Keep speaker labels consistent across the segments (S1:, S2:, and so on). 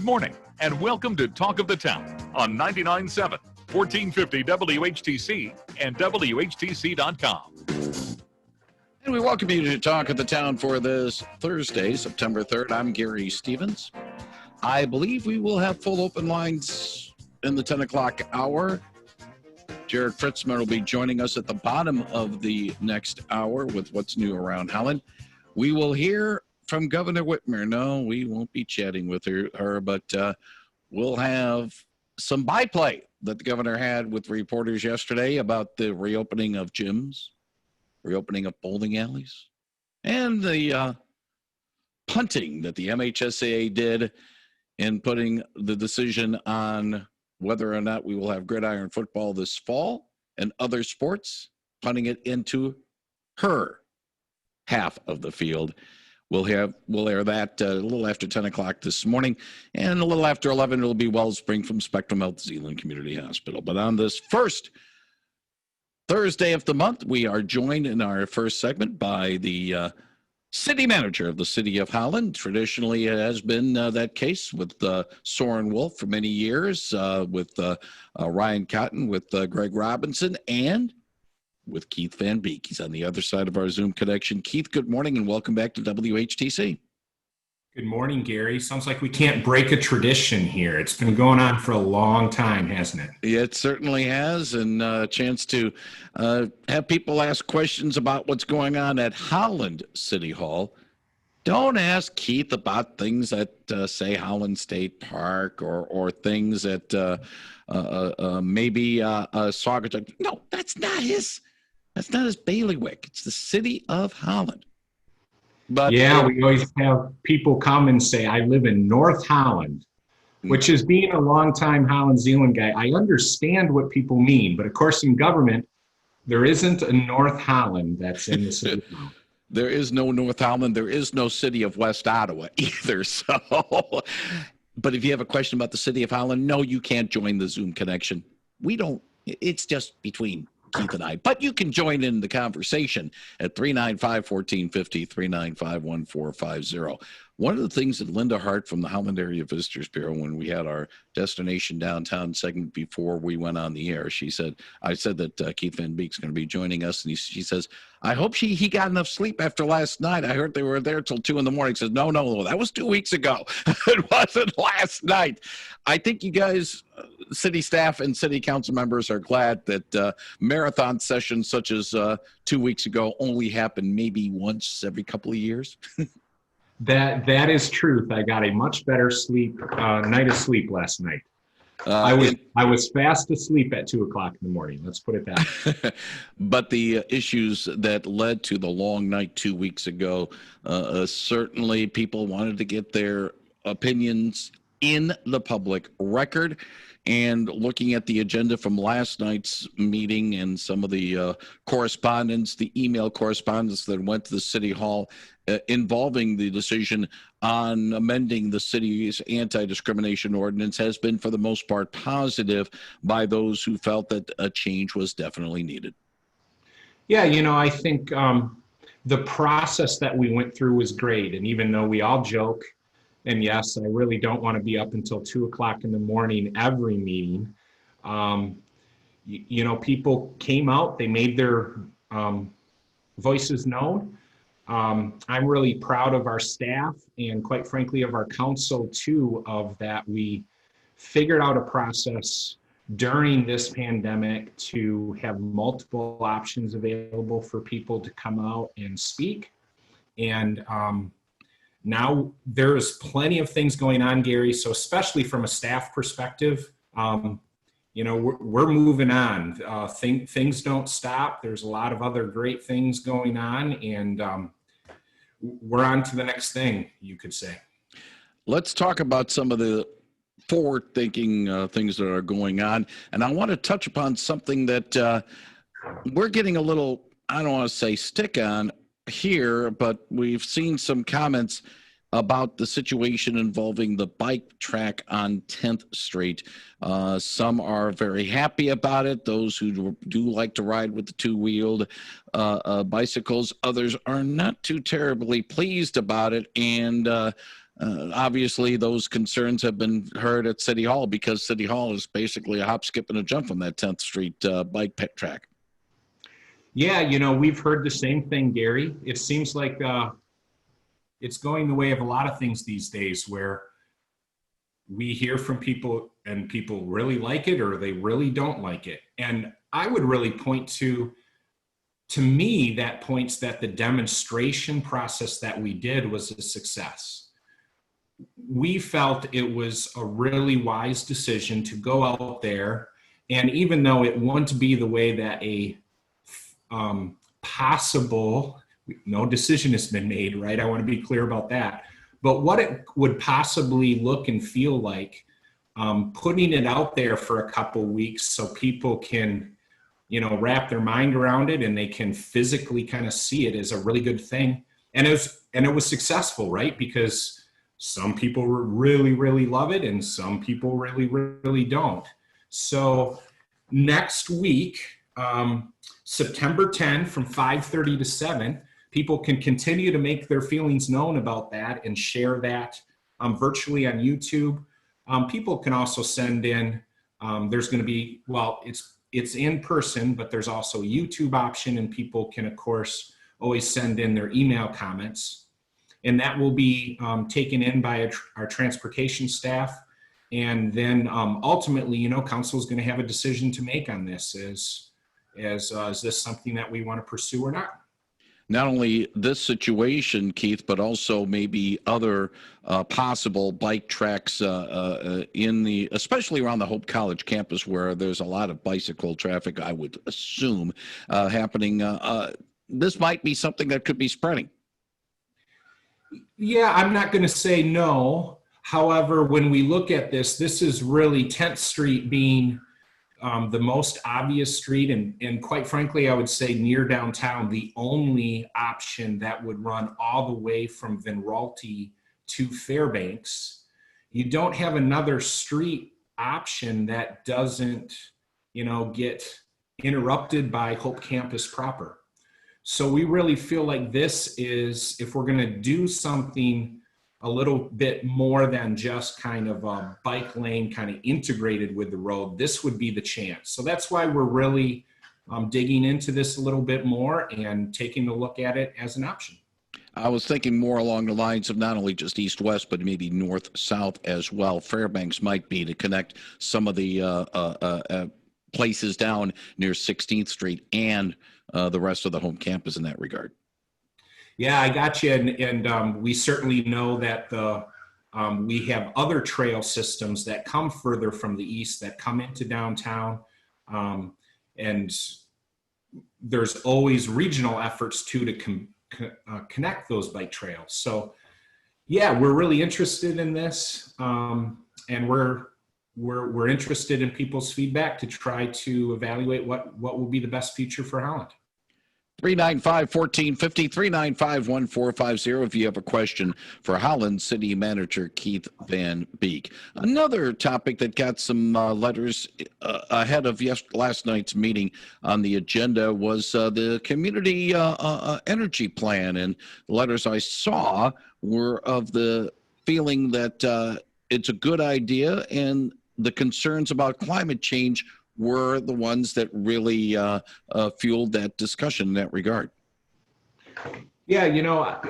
S1: Good morning, and welcome to Talk of the Town on 99.7, 1450 WHTC and WHTC.com.
S2: And we welcome you to Talk of the Town for this Thursday, September 3rd. I'm Gary Stevens. I believe we will have full open lines in the 10 o'clock hour. Jared Fritzman will be joining us at the bottom of the next hour with what's new around Holland. We will hear from Governor Whitmer. No, we won't be chatting with her, but we'll have some byplay that the governor had with reporters yesterday about the reopening of gyms, reopening of bowling alleys, and the punting that the MHSAA did in putting the decision on whether or not we will have gridiron football this fall and other sports, punting it into her half of the field. We'll air that a little after 10 o'clock this morning, and a little after 11, it'll be Wellspring from Spectrum Health Zeeland Community Hospital. But on this first Thursday of the month, we are joined in our first segment by the city manager of the city of Holland. Traditionally, it has been that case with Soren Wolf for many years, with Ryan Cotton, with Greg Robinson, and with Keith Van Beek. He's on the other side of our Zoom connection. Keith, good morning and welcome back to WHTC.
S3: Good morning, Gary. Sounds like we can't break a tradition here. It's been going on for a long time, hasn't it?
S2: It certainly has, and a chance to have people ask questions about what's going on at Holland City Hall. Don't ask Keith about things at, say, Holland State Park or things at maybe Saugatuck. No, that's not his bailiwick. It's the city of Holland. But
S3: yeah, we always have people come and say, I live in North Holland, which is being a longtime Holland Zeeland guy. I understand what people mean, but of course in government, there isn't a North Holland that's in the city.
S2: There is no North Holland. There is no city of West Ottawa either. So, but if you have a question about the city of Holland, no, you can't join the Zoom connection. We don't. It's just between Keith and I. But you can join in the conversation at 395-1450, 395-1450. One of the things that Linda Hart from the Holland Area Visitors Bureau, when we had our Destination Downtown segment before we went on the air, I said that Keith Van Beek's going to be joining us, and she says, I hope he got enough sleep after last night. I heard they were there till 2 in the morning. He says, no, that was 2 weeks ago. It wasn't last night. I think you guys, city staff and city council members, are glad that marathon sessions such as 2 weeks ago only happen maybe once every couple of years.
S3: That is truth. I got a much better night of sleep last night. I was fast asleep at 2 o'clock in the morning. Let's put it that way.
S2: But the issues that led to the long night 2 weeks ago, certainly people wanted to get their opinions in the public record. And looking at the agenda from last night's meeting and some of the correspondence, the email correspondence that went to the City Hall involving the decision on amending the city's anti-discrimination ordinance has been, for the most part, positive by those who felt that a change was definitely needed.
S3: Yeah, I think the process that we went through was great. And even though we all joke, and yes, I really don't want to be up until 2 o'clock in the morning every meeting. People came out, they made their voices known. I'm really proud of our staff and, quite frankly, of our council too, of that we figured out a process during this pandemic to have multiple options available for people to come out and speak. And now there's plenty of things going on, Gary. So especially from a staff perspective, we're moving on. Things don't stop. There's a lot of other great things going on, and we're on to the next thing, you could say.
S2: Let's talk about some of the forward-thinking things that are going on. And I want to touch upon something that we're getting a little, I don't want to say stick on here, but we've seen some comments about the situation involving the bike track on 10th Street. Some are very happy about it. Those who do like to ride with the two-wheeled bicycles. Others are not too terribly pleased about it. And Obviously, those concerns have been heard at City Hall because City Hall is basically a hop, skip, and a jump from that 10th Street bike pit track.
S3: Yeah, we've heard the same thing, Gary. It seems like it's going the way of a lot of things these days where we hear from people and people really like it or they really don't like it. And I would really point to me, that points that the demonstration process that we did was a success. We felt it was a really wise decision to go out there, and even though it wouldn't be the way that a possible, no decision has been made, right? I want to be clear about that. But what it would possibly look and feel like, putting it out there for a couple weeks so people can, wrap their mind around it and they can physically kind of see it is a really good thing. And it was successful, right? Because some people really, really love it and some people really, really don't. So next week, September 10 from 5:30 to 7, people can continue to make their feelings known about that and share that virtually on YouTube. People can also send in, there's going to be, well, it's in person, but there's also a YouTube option, and people can, of course, always send in their email comments. And that will be taken in by our transportation staff. And then ultimately, council is going to have a decision to make on this. Is this something that we want to pursue or not?
S2: Not only this situation, Keith, but also maybe other possible bike tracks especially around the Hope College campus, where there's a lot of bicycle traffic, I would assume, happening. This might be something that could be spreading.
S3: Yeah, I'm not going to say no. However, when we look at this is really 10th Street being the most obvious street, and quite frankly, I would say near downtown, the only option that would run all the way from Vinralty to Fairbanks. You don't have another street option that doesn't, get interrupted by Hope Campus proper. So we really feel like this is, if we're going to do something a little bit more than just kind of a bike lane kind of integrated with the road, this would be the chance. So that's why we're really digging into this a little bit more and taking a look at it as an option.
S2: I was thinking more along the lines of not only just east-west, but maybe north-south as well. Fairbanks might be to connect some of the places down near 16th Street and the rest of the home campus in that regard.
S3: Yeah, I got you. And we certainly know that we have other trail systems that come further from the east that come into downtown. And there's always regional efforts to connect those bike trails. So yeah, we're really interested in this. And we're interested in people's feedback to try to evaluate what will be the best future for Holland.
S2: 395-1450, 395-1450 if you have a question for Holland City Manager Keith Van Beek. Another topic that got some letters ahead of last night's meeting on the agenda was the community energy plan, and the letters I saw were of the feeling that it's a good idea, and the concerns about climate change were the ones that really fueled that discussion in that regard.
S3: Yeah,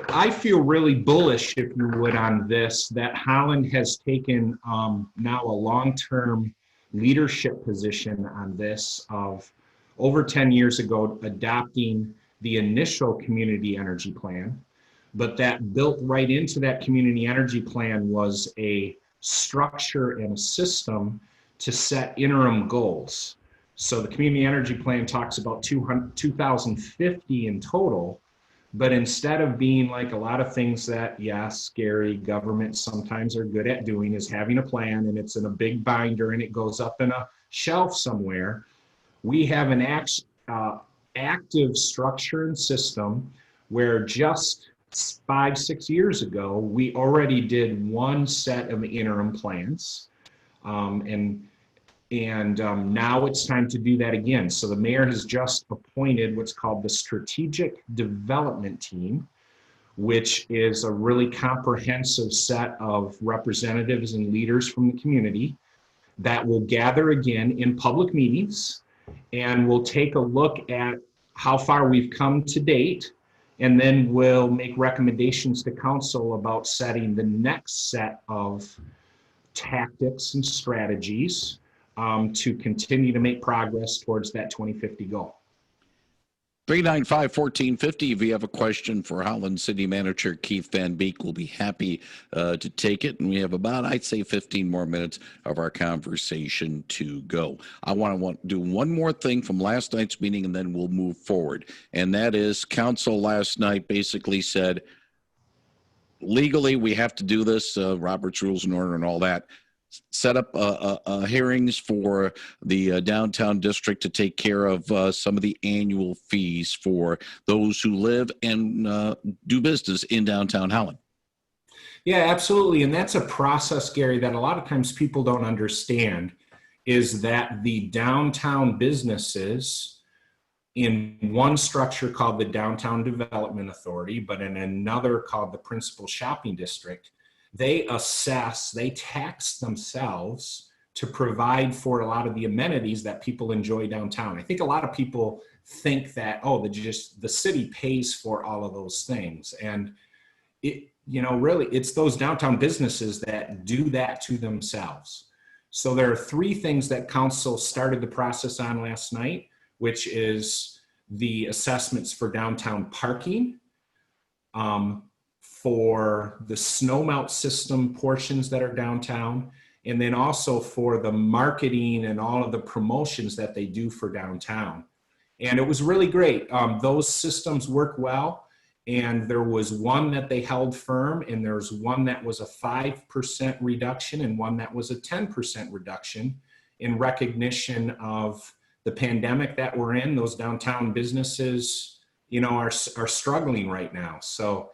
S3: I feel really bullish, if you would, on this, that Holland has taken now a long-term leadership position on this, of over 10 years ago adopting the initial community energy plan. But that built right into that community energy plan was a structure and a system to set interim goals. So the community energy plan talks about 2050 in total, but instead of being like a lot of things that, yes, Gary, governments sometimes are good at doing, is having a plan and it's in a big binder and it goes up in a shelf somewhere, we have an active structure and system where just 5-6 years ago, we already did one set of interim plans. And now it's time to do that again. So the mayor has just appointed what's called the Strategic Development Team, which is a really comprehensive set of representatives and leaders from the community that will gather again in public meetings, and we'll take a look at how far we've come to date, and then we'll make recommendations to council about setting the next set of tactics and strategies to continue to make progress towards that 2050 goal.
S2: 395-1450. If you have a question for Holland City Manager Keith Van Beek, we'll be happy to take it. And we have about, I'd say, 15 more minutes of our conversation to go. I want to do one more thing from last night's meeting, and then we'll move forward. And that is, council last night basically said, legally, we have to do this, Robert's Rules and Order and all that. Set up hearings for the downtown district to take care of some of the annual fees for those who live and do business in downtown Holland.
S3: Yeah, absolutely. And that's a process, Gary, that a lot of times people don't understand, is that the downtown businesses in one structure called the Downtown Development Authority, but in another called the Principal Shopping District, they tax themselves to provide for a lot of the amenities that people enjoy downtown. I think a lot of people think that, oh, the city pays for all of those things. And really, it's those downtown businesses that do that to themselves. So there are three things that council started the process on last night, which is the assessments for downtown parking, for the snow melt system portions that are downtown, and then also for the marketing and all of the promotions that they do for downtown. And it was really great. Those systems work well, and there was one that they held firm, and there's one that was a 5% reduction and one that was a 10% reduction in recognition of the pandemic that we're in. Those downtown businesses, are struggling right now. So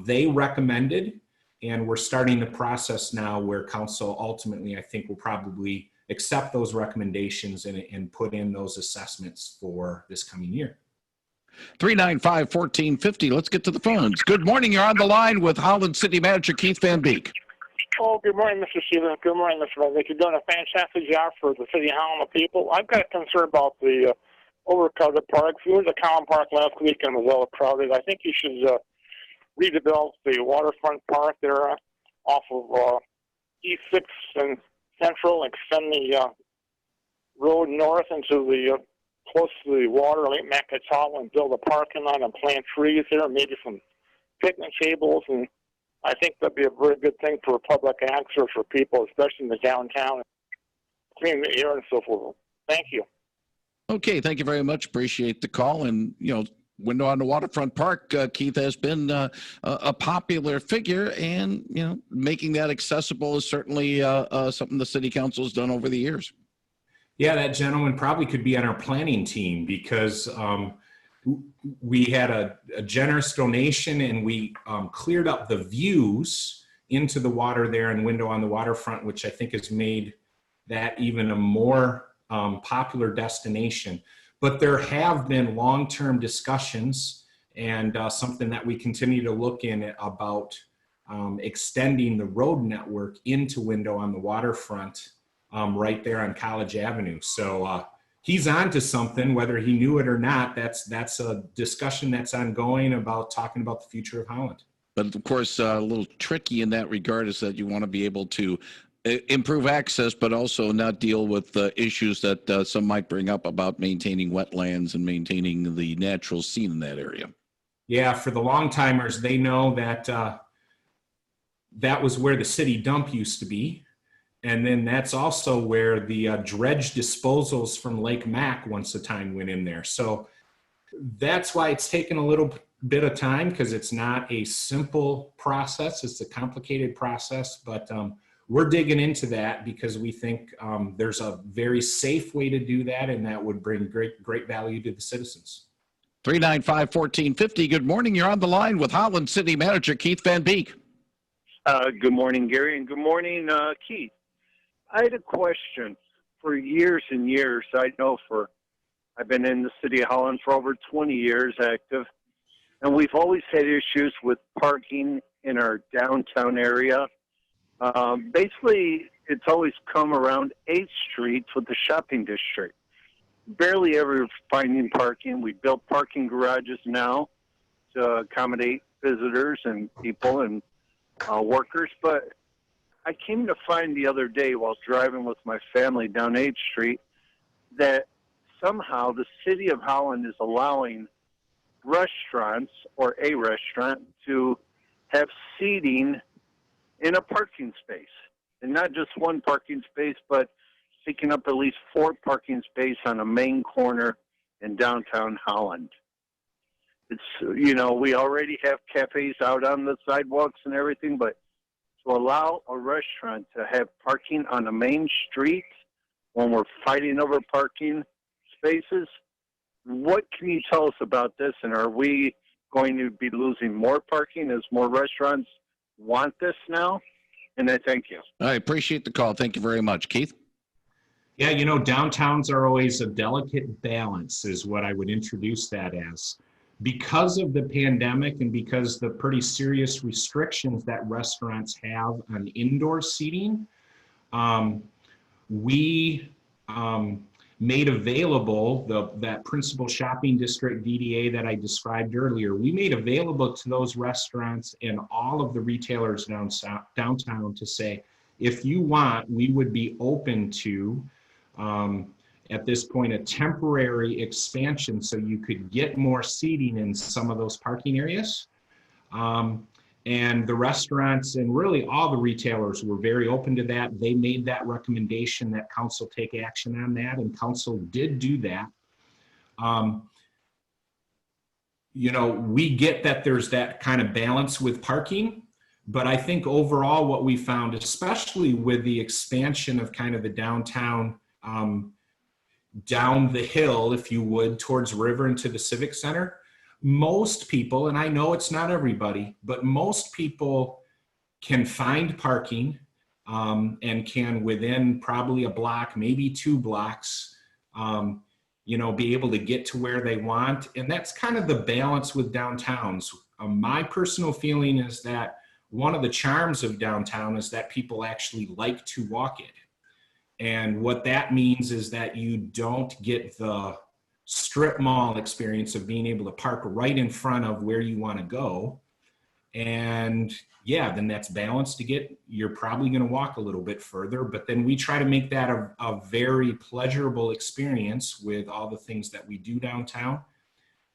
S3: they recommended, and we're starting the process now where council ultimately, I think, will probably accept those recommendations and put in those assessments for this coming year.
S2: 395-1450. Let's get to the phones. Good morning. You're on the line with Holland City Manager Keith Van Beek.
S4: Oh, good morning, Mr. Stevens. Good morning, Mr. Van Beek. You're doing a fantastic job for the city of Holland people. I've got a concern about the overcrowded parks. We went to Common Park last week and it was well crowded. I think you should redevelop the waterfront park there off of East 6th and Central, extend the road north into the close to the water, Lake Macatawba, and build a parking lot and plant trees there, maybe some picnic tables. And I think that'd be a very good thing for public access for people, especially in the downtown, clean the air and so forth. Thank you.
S2: Okay, thank you very much. Appreciate the call. And, Window on the Waterfront Park, Keith, has been a popular figure, and making that accessible is certainly something the city council has done over the years.
S3: Yeah, that gentleman probably could be on our planning team, because we had a generous donation, and we cleared up the views into the water there and Window on the Waterfront, which I think has made that even a more popular destination. But there have been long-term discussions, and something that we continue to look in about extending the road network into Window on the Waterfront, right there on College Avenue. So he's on to something, whether he knew it or not. That's a discussion that's ongoing about talking about the future of Holland.
S2: But of course, a little tricky in that regard is that you want to be able to improve access, but also not deal with issues that some might bring up about maintaining wetlands and maintaining the natural scene in that area. Yeah,
S3: for the long timers, they know that that was where the city dump used to be. And then that's also where the dredge disposals from Lake Mac once a time went in there. So that's why it's taken a little bit of time, because it's not a simple process. It's a complicated process, but we're digging into that because we think there's a very safe way to do that, and that would bring great value to the citizens.
S2: 395-1450. Good morning. You're on the line with Holland City Manager Keith Van Beek.
S5: Good morning, Gary, and good morning, Keith. I had a question. For years and years, I've been in the city of Holland for over 20 years active. and we've always had issues with parking in our downtown area. Basically, it's always come around 8th Street with the shopping district. Barely ever finding parking. We built parking garages now to accommodate visitors and people and workers, but I came to find the other day while driving with my family down 8th Street that somehow the city of Holland is allowing restaurants or a restaurant to have seating in a parking space. And not just one parking space, but picking up at least 4 parking spaces on a main corner in downtown Holland. It's, you know, we already have cafes out on the sidewalks and everything, but to allow a restaurant to have parking on the main street when we're fighting over parking spaces, what can you tell us about this? And are we going to be losing more parking as more restaurants want this now? And I thank you.
S2: I appreciate the call. Thank you very much. Keith?
S3: Yeah, you know, downtowns are always a delicate balance is what I would introduce that as. Because of the pandemic and because the pretty serious restrictions that restaurants have on indoor seating, we made available that principal shopping district DDA that I described earlier. We made available to those restaurants and all of the retailers downtown to say, if you want, we would be open to, at this point, a temporary expansion so you could get more seating in some of those parking areas. And the restaurants and really all the retailers were very open to that. They made that recommendation that council take action on that, and council did do that. You know, we get that there's that kind of balance with parking, but I think overall what we found, especially with the expansion of kind of the downtown, down the hill, if you would, towards River into the Civic Center, most people, and I know it's not everybody, but most people can find parking and can within probably a block, maybe 2 blocks, you know, be able to get to where they want. And that's kind of the balance with downtowns. My personal feeling is that one of the charms of downtown is that people actually like to walk it. And what that means is that you don't get the strip mall experience of being able to park right in front of where you want to go. And yeah, then that's balanced to get, you're probably going to walk a little bit further, but then we try to make that a very pleasurable experience with all the things that we do downtown.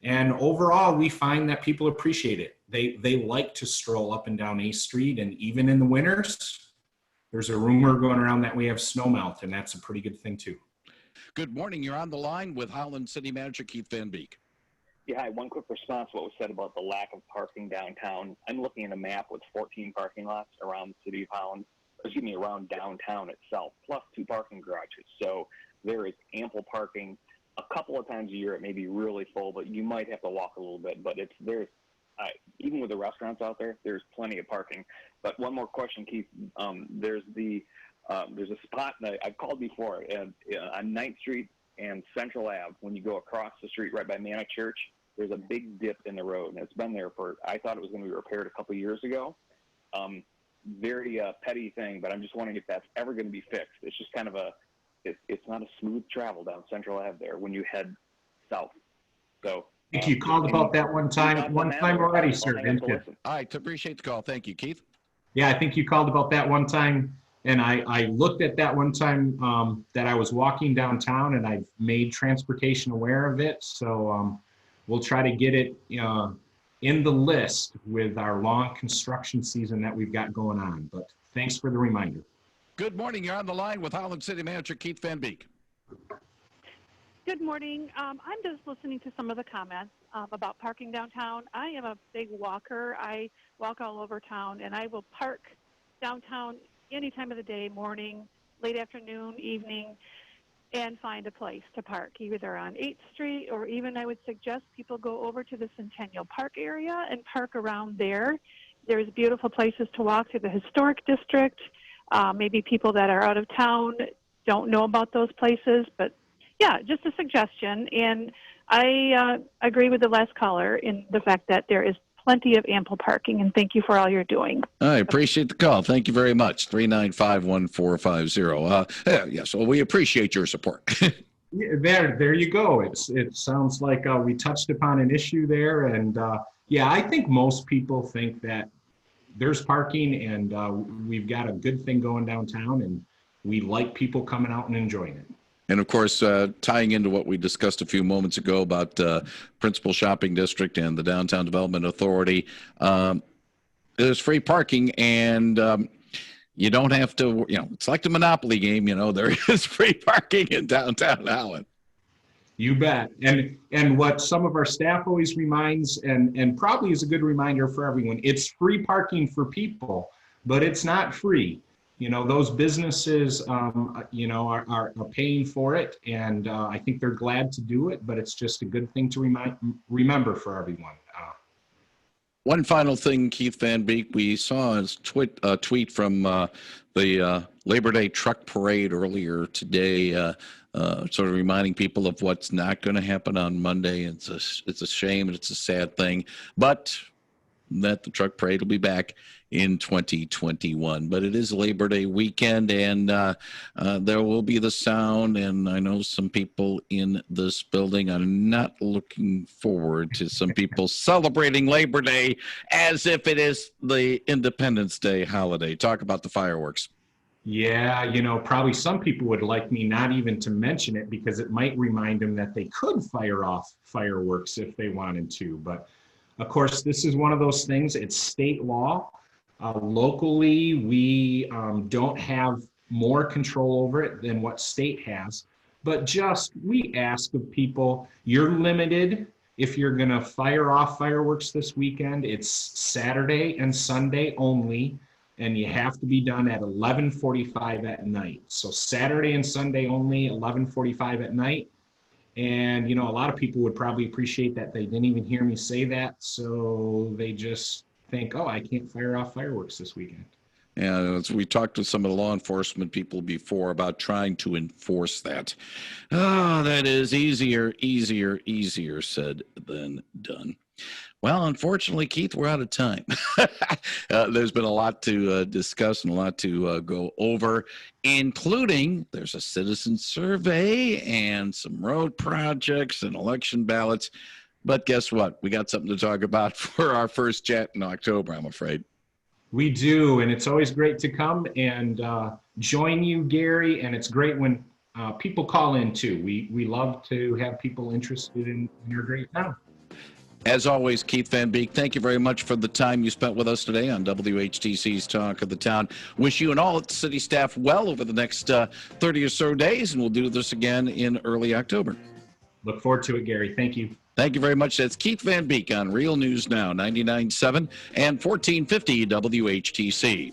S3: And overall, we find that people appreciate it. They like to stroll up and down 8th Street, and even in the winters, there's a rumor going around that we have snow melt, and that's a pretty good thing too.
S2: Good morning. You're on the line with Holland City Manager Keith Van Beek.
S6: Yeah, hi. One quick response to what was said about the lack of parking downtown. I'm looking at a map with 14 parking lots around the city of Holland, around downtown itself, plus 2 parking garages. So there is ample parking. A couple of times a year it may be really full, but you might have to walk a little bit. But there's even with the restaurants out there, there's plenty of parking. But one more question, Keith. There's a spot that I've called before on 9th Street and Central Ave. When you go across the street right by Manna Church, there's a big dip in the road, and it's been there for, I thought it was going to be repaired a couple of years ago. Very petty thing, but I'm just wondering if that's ever going to be fixed. It's just kind of it's not a smooth travel down Central Ave there when you head south. So
S3: I think you called about that one time already, sir, didn't you?
S2: I appreciate the call. Thank you, Keith.
S3: Yeah, I think you called about that one time, and I looked at that one time that I was walking downtown, and I've made transportation aware of it. So we'll try to get it in the list with our long construction season that we've got going on. But thanks for the reminder.
S2: Good morning. You're on the line with Holland City Manager Keith Van Beek.
S7: Good morning. I'm just listening to some of the comments about parking downtown. I am a big walker. I walk all over town, and I will park downtown any time of the day, morning, late afternoon, evening, and find a place to park, either on 8th Street, or even I would suggest people go over to the Centennial Park area and park around there. There's beautiful places to walk through the historic district. Maybe people that are out of town don't know about those places, but yeah, just a suggestion. And I agree with the last caller in the fact that there is plenty of ample parking, and thank you for all you're doing.
S2: I appreciate the call. Thank you very much. 395-1450. Yes, well, we appreciate your support.
S3: Yeah, there you go. It sounds like we touched upon an issue there, and yeah, I think most people think that there's parking, and we've got a good thing going downtown, and we like people coming out and enjoying it.
S2: And of course, tying into what we discussed a few moments ago about Principal Shopping District and the Downtown Development Authority, there's free parking, and you don't have to, it's like the Monopoly game, there is free parking in downtown Holland.
S3: You bet. And what some of our staff always reminds, and probably is a good reminder for everyone, it's free parking for people, but it's not free. Those businesses, are paying for it, and I think they're glad to do it, but it's just a good thing to remember for everyone.
S2: One final thing, Keith Van Beek, we saw a tweet from the Labor Day truck parade earlier today, sort of reminding people of what's not going to happen on Monday. It's a shame and it's a sad thing, but that the truck parade will be back in 2021. But it is Labor Day weekend, and there will be the sound, and I know some people in this building are not looking forward to some people celebrating Labor Day as if it is the Independence Day holiday. Talk about the fireworks.
S3: Yeah, probably some people would like me not even to mention it because it might remind them that they could fire off fireworks if they wanted to. But of course, this is one of those things. It's state law. Locally, we don't have more control over it than what state has. But we ask of people, you're limited. If you're going to fire off fireworks this weekend, it's Saturday and Sunday only. And you have to be done at 11:45 at night. So Saturday and Sunday only, 11:45 at night. And, a lot of people would probably appreciate that they didn't even hear me say that. So they just think, oh, I can't fire off fireworks this weekend.
S2: Yeah, we talked to some of the law enforcement people before about trying to enforce that. Oh, that is easier said than done. Well, unfortunately, Keith, we're out of time. There's been a lot to discuss and a lot to go over, including there's a citizen survey and some road projects and election ballots. But guess what? We got something to talk about for our first chat in October, I'm afraid.
S3: We do, and it's always great to come and join you, Gary, and it's great when people call in, too. We love to have people interested in your great town.
S2: As always, Keith Van Beek, thank you very much for the time you spent with us today on WHTC's Talk of the Town. Wish you and all the city staff well over the next 30 or so days, and we'll do this again in early October.
S3: Look forward to it, Gary. Thank you.
S2: Thank you very much. That's Keith Van Beek on Real News Now, 99.7 and 1450 WHTC.